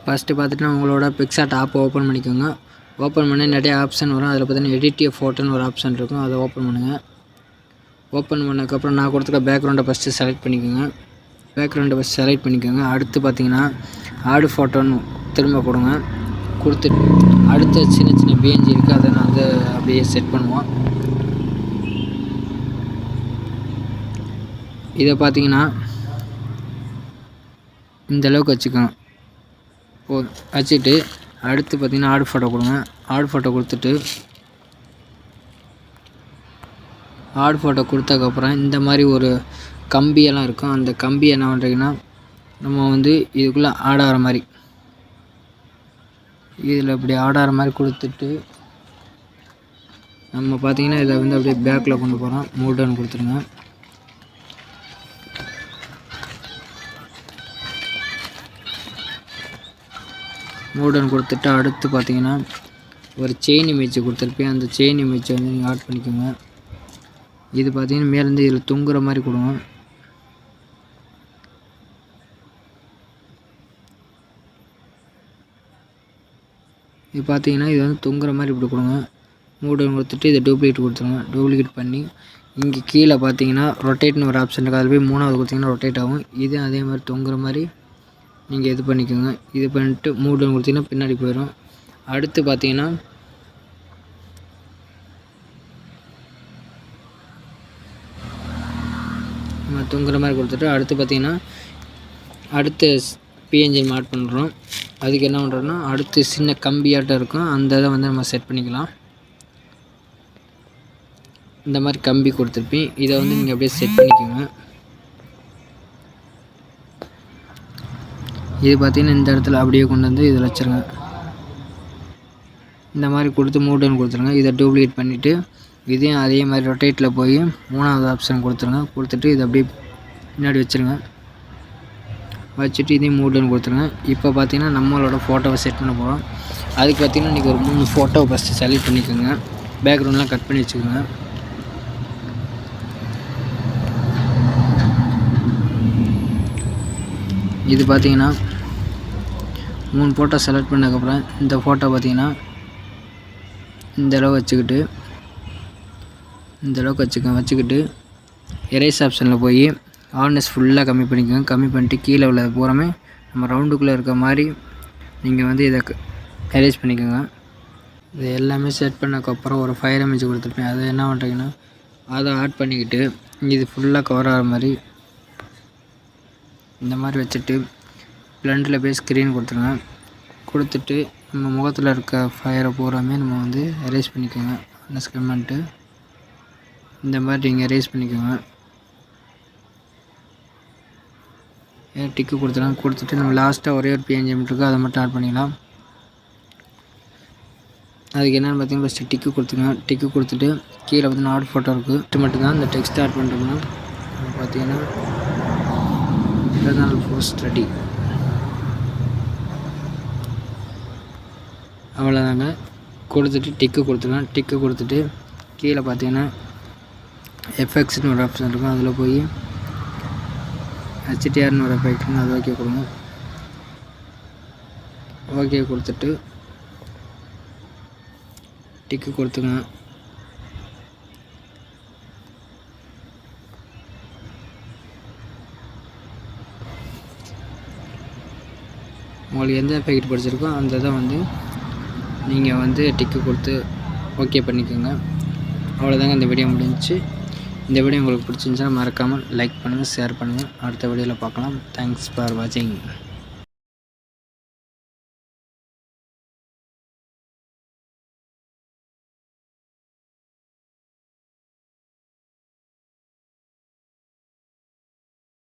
First பார்த்துட்டு உங்களோட PicsArt ஆப்பை ஓப்பன் பண்ணிக்கோங்க. ஓப்பன் பண்ணி நிறைய ஆப்ஷன் வரும். அதில் பார்த்தீங்கன்னா எடிட் எ ஃபோட்டோன்னு ஒரு ஆப்ஷன் இருக்கும். அதை ஓப்பன் பண்ணுங்கள். ஓப்பன் பண்ணதுக்கப்புறம் நான் கொடுத்துருக்க பேக்ரவுண்டை ஃபஸ்ட்டு செலக்ட் பண்ணிக்கோங்க. அடுத்து பார்த்தீங்கன்னா ஆடு ஃபோட்டோன்னு திரும்ப கொடுங்க. கொடுத்துட்டு அடுத்த சின்ன சின்ன பிஎன்ஜி இருக்குது, அதை நான் வந்து அப்படியே செட் பண்ணுவோம். இதை பார்த்தீங்கன்னா இந்தளவுக்கு வச்சுக்கோங்க. வச்சுட்டு அடுத்து பார்த்தீங்கன்னா ஆடு ஃபோட்டோ கொடுங்க. ஆடு ஃபோட்டோ கொடுத்ததுக்கப்புறம் இந்த மாதிரி ஒரு கம்பியெல்லாம் இருக்கும். அந்த கம்பி என்ன பண்ணுறீங்கன்னா நம்ம வந்து இதுக்குள்ளே ஆடாகிற மாதிரி இதில் இப்படி ஆடாகிற மாதிரி கொடுத்துட்டு நம்ம பார்த்திங்கன்னா இதை வந்து அப்படியே பேக்கில் கொண்டு போகிறோம். மூவ் டவுன் கொடுத்துருங்க. மூவ் டவுன் கொடுத்துட்டு அடுத்து பார்த்திங்கன்னா ஒரு செயின் இமேஜ் கொடுத்துருப்பேன். அந்த செயின் இமேஜை வந்து நீங்கள் ஆட் பண்ணிக்கோங்க. இது பார்த்திங்கன்னா மேலேருந்து இதில் தொங்குற மாதிரி கொடுங்க. இது பார்த்தீங்கன்னா இது வந்து தொங்குற மாதிரி இப்படி கொடுங்க. மூவ் டவுன் கொடுத்துட்டு இதை டூப்ளிகேட் கொடுத்துருங்க. டூப்ளிகேட் பண்ணி இங்கே கீழே பார்த்தீங்கன்னா ரொட்டேட்னு ஒரு ஆப்ஷன் இருக்குது. அதில் போய் 3வது கொடுத்திங்கன்னா ரொட்டேட் ஆகும். இது அதே மாதிரி தொங்குற மாதிரி நீங்கள் இது பண்ணிக்கோங்க. இது பண்ணிட்டு மூவ் டவுன் கொடுத்திங்கன்னா பின்னாடி போயிடும். அடுத்து பார்த்தீங்கன்னா நம்ம தொங்குற மாதிரி கொடுத்துட்டு அடுத்து பார்த்தீங்கன்னா அடுத்து பிஎன்ஜி ஆட் பண்ணுறோம். அதுக்கு என்ன பண்ணுறோன்னா அடுத்து சின்ன கம்பியாட்டம் இருக்கும், அந்த இதை வந்து நம்ம செட் பண்ணிக்கலாம். இந்த மாதிரி கம்பி கொடுத்துருப்பேன். இதை வந்து நீங்கள் அப்படியே செட் பண்ணிக்கோங்க. இது பார்த்திங்கன்னா இந்த இடத்துல அப்படியே கொண்டு வந்து இதில் வச்சுருங்க. இந்த மாதிரி கொடுத்து மூவ் டவுன் கொடுத்துருங்க. இதை டூப்ளிகேட் பண்ணிவிட்டு இதையும் அதே மாதிரி ரொட்டேட்டில் போய் 3வது ஆப்ஷன் கொடுத்துருங்க. கொடுத்துட்டு இதை அப்படியே பின்னாடி வச்சுருங்க. வச்சுட்டு இதையும் மூவ் டவுன் கொடுத்துருங்க. இப்போ பார்த்திங்கன்னா நம்மளோட ஃபோட்டோவை செட் பண்ண போகிறோம். அதுக்கு பார்த்திங்கன்னா இன்றைக்கி ஒரு 3 ஃபோட்டோவை ஃபஸ்ட்டு செலக்ட் பண்ணிக்கோங்க. பேக்ரவுண்ட்லாம் கட் பண்ணி வச்சுக்கோங்க. இது பார்த்திங்கன்னா 3 ஃபோட்டோ செலக்ட் பண்ணதுக்கப்புறம் இந்த ஃபோட்டோ பார்த்திங்கன்னா இந்த அளவு வச்சுக்கிட்டு எரேஸ் ஆப்ஷனில் போய் ஹார்ட்னஸ் ஃபுல்லாக கம்மி பண்ணிக்கோங்க. கம்மி பண்ணிட்டு கீழே உள்ள பூராமே நம்ம ரவுண்டுக்குள்ளே இருக்க மாதிரி நீங்கள் வந்து இதை எரேஸ் பண்ணிக்கோங்க. இது எல்லாமே செட் பண்ணதுக்கப்புறம் ஒரு ஃபயர் இமேஜ் கொடுத்துருப்பேன். அதை என்ன பண்ணுறீங்கன்னா அதை ஆட் பண்ணிக்கிட்டு இது ஃபுல்லாக கவர் ஆகிற மாதிரி இந்த மாதிரி வச்சுட்டு பிளண்டில் போய் ஸ்க்ரீன் கொடுத்துருங்க. கொடுத்துட்டு நம்ம முகத்தில் இருக்க ஃபயரை பூராமே நம்ம வந்து எரேஸ் பண்ணிக்கோங்க. அந்த ஸ்கின் பண்ணிட்டு இந்த மாதிரி நீங்கள் எரேஸ் பண்ணிக்கோங்க. டிக்கு கொடுத்துட்டு நம்ம லாஸ்ட்டாக ஒரே ஒரு பிஎன்ஜி இருக்குது, அதை மட்டும் ஆட் பண்ணிக்கலாம். அதுக்கு என்னென்னு பார்த்தீங்கன்னா ஃபஸ்ட்டு டிக்கு கொடுத்துருங்க. டிக்கு கொடுத்துட்டு கீழே பார்த்தீங்கன்னா ஆட் ஃபோட்டோ இருக்குது. இது மட்டும் தான் இந்த டெக்ஸ்ட் ஆட் பண்ணுறோம்னா பார்த்தீங்கன்னா இன்டர்னல் போஸ்ட் ரெடி. அவ்வளோதாங்க. கொடுத்துட்டு டிக்கு கொடுத்துருங்க. டிக்கு கொடுத்துட்டு கீழே பார்த்தீங்கன்னா எஃப்எக்ஸ்னு ஒரு ஆப்ஷன் இருக்கும், அதில் போய் ஹெச்டிஆர்னு ஒரு எஃபெக்ட்னு அது ஓகே கொடுங்க. ஓகே கொடுத்துட்டு டிக்கு கொடுத்துங்க. உங்களுக்கு எந்த எஃபெக்ட் பிடிச்சிருக்கோ அந்த இதை வந்து நீங்கள் வந்து டிக்கு கொடுத்து ஓகே பண்ணிக்கோங்க. அவ்வளோதாங்க, இந்த வீடியோ முடிஞ்சிச்சு. இந்த வீடியோ உங்களுக்கு பிடிச்சிருந்துச்சுன்னா மறக்காமல் லைக் பண்ணுங்கள், ஷேர் பண்ணுங்கள். அடுத்த வீடியோவில் பார்க்கலாம். தேங்க்ஸ் ஃபார் வாட்சிங்.